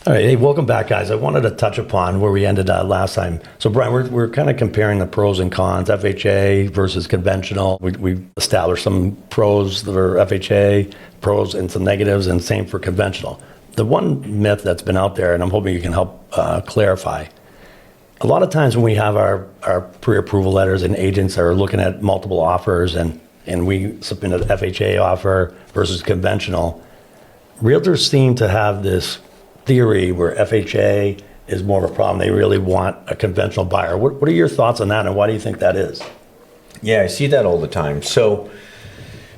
All right, hey, welcome back, guys. I wanted to touch upon where we ended last time. So, Brian, we're kind of comparing the pros and cons, FHA versus conventional. We established some pros that are FHA, pros and some negatives, and same for conventional. The one myth that's been out there, and I'm hoping you can help clarify, a lot of times when we have our pre-approval letters and agents are looking at multiple offers and we submit an FHA offer versus conventional, realtors seem to have this theory where FHA is more of a problem. They really want a conventional buyer. What are your thoughts on that, and why do you think that is? Yeah, I see that all the time. So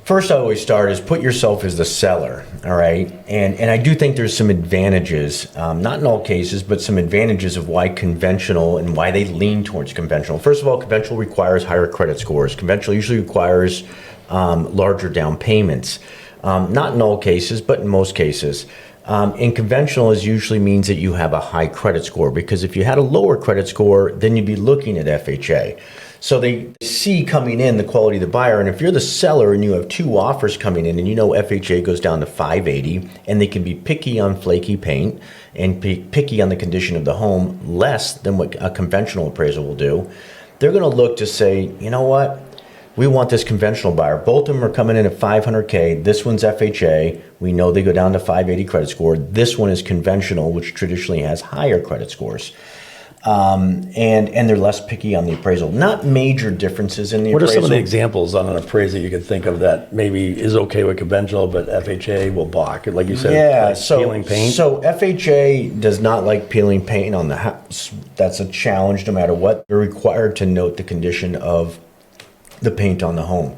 first I always start is put yourself as the seller, all right? And I do think there's some advantages, not in all cases, but some advantages of why conventional and why they lean towards conventional. First of all, conventional requires higher credit scores. Conventional usually requires larger down payments. Not in all cases, but in most cases. And conventional usually means that you have a high credit score, because if you had a lower credit score, then you'd be looking at FHA. So they see coming in the quality of the buyer. And if you're the seller and you have two offers coming in and you know FHA goes down to 580 and they can be picky on flaky paint and be picky on the condition of the home less than what a conventional appraisal will do, they're going to look to say, you know what? We want this conventional buyer. Both of them are coming in at 500K. This one's FHA. We know they go down to 580 credit score. This one is conventional, which traditionally has higher credit scores. And they're less picky on the appraisal. Not major differences in the appraisal. What are some of the examples on an appraisal you could think of that maybe is okay with conventional, but FHA will balk? Like you said, yeah, like peeling paint? So FHA does not like peeling paint on the house. That's a challenge no matter what. They're required to note the condition of the paint on the home.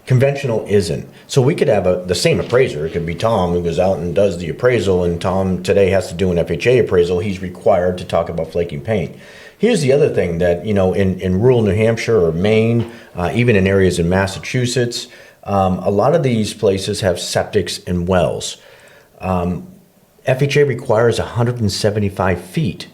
Conventional isn't. So we could have the same appraiser. It could be Tom who goes out and does the appraisal, and Tom today has to do an FHA appraisal. He's required to talk about flaking paint. Here's the other thing that, you know, in rural New Hampshire or Maine, even in areas in Massachusetts, a lot of these places have septics and wells. FHA requires 175 feet.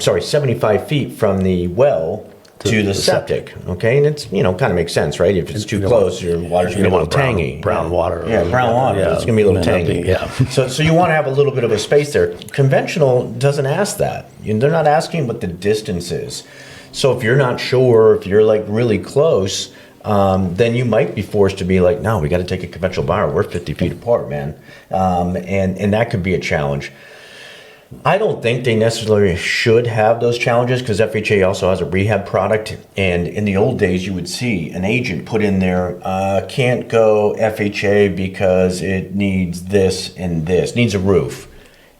75 feet from the well to the septic, okay? And it's, you know, kind of makes sense, right? If it's too close, your water's going to be a little tangy. Brown water. Yeah, brown water. Yeah, it's going to be a little tangy. Yeah. So you want to have a little bit of a space there. Conventional doesn't ask that. They're not asking what the distance is. So if you're not sure, if you're like really close, then you might be forced to be like, no, we got to take a conventional buyer. We're 50 feet apart, man. And that could be a challenge. I don't think they necessarily should have those challenges, because FHA also has a rehab product. And in the old days, you would see an agent put in there, can't go FHA because it needs this and this, needs a roof.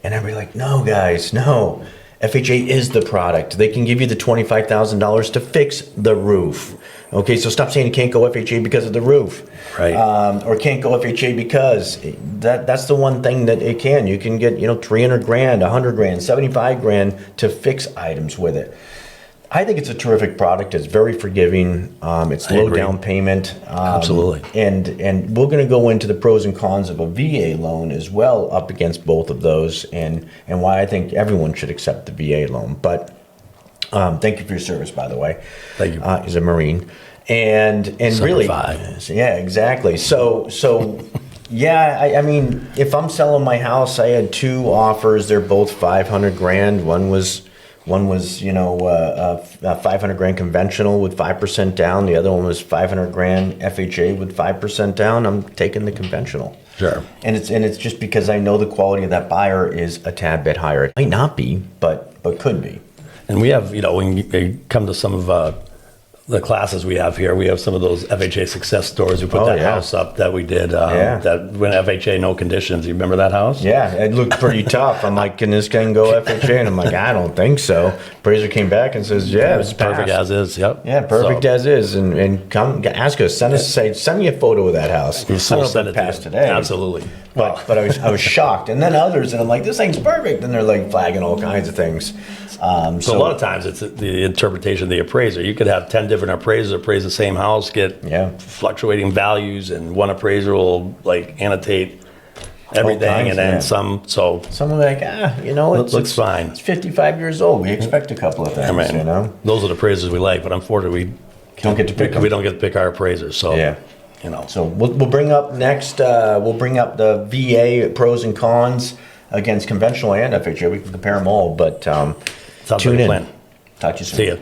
And I'd be like, no, guys, no. FHA is the product. They can give you the $25,000 to fix the roof. Okay, so stop saying you can't go FHA because of the roof. Right. Or can't go FHA because that's the one thing that it can. You can get, you know, 300 grand, 100 grand, 75 grand to fix items with it. I think it's a terrific product. It's very forgiving. It's low down payment. Absolutely. And we're going to go into the pros and cons of a VA loan as well, up against both of those, and why I think everyone should accept the VA loan. But thank you for your service, by the way. Thank you. As a Marine. And really, yeah, exactly. So yeah, I mean, if I'm selling my house, I had two offers. They're both 500 grand. One was, you know, 500 grand conventional with 5% down. The other one was 500 grand FHA with 5% down. I'm taking the conventional. Sure. And it's just because I know the quality of that buyer is a tad bit higher. It might not be, but could be. And we have, you know, when you come to some of the classes we have here, we have some of those FHA success stories. We put house up that we did, that when FHA, no conditions. You remember that house? Yeah, it looked pretty tough. I'm like, can this guy go FHA? And I'm like, I don't think so. Appraiser came back and says, yeah, it's perfect as is. Yep. Yeah, perfect as is. And come ask us, send me a photo of that house. We'll send it past today. Absolutely. But I was shocked. And then others, and I'm like, this thing's perfect. And they're like flagging all kinds of things. So a lot of times it's the interpretation of the appraiser. You could have 10 different appraisers appraise the same house, get fluctuating values, and one appraiser will like annotate everything, and then some. So some are like, you know, it looks fine. It's 55 years old. We expect a couple of things. I mean, you know, those are the appraisers we like, but unfortunately, we don't get to pick our appraisers. So yeah. You know. So we'll bring up next. We'll bring up the VA pros and cons. against conventional and FHA. We can compare them all, but Sounds tune like a in. plan. Talk to you soon. See you.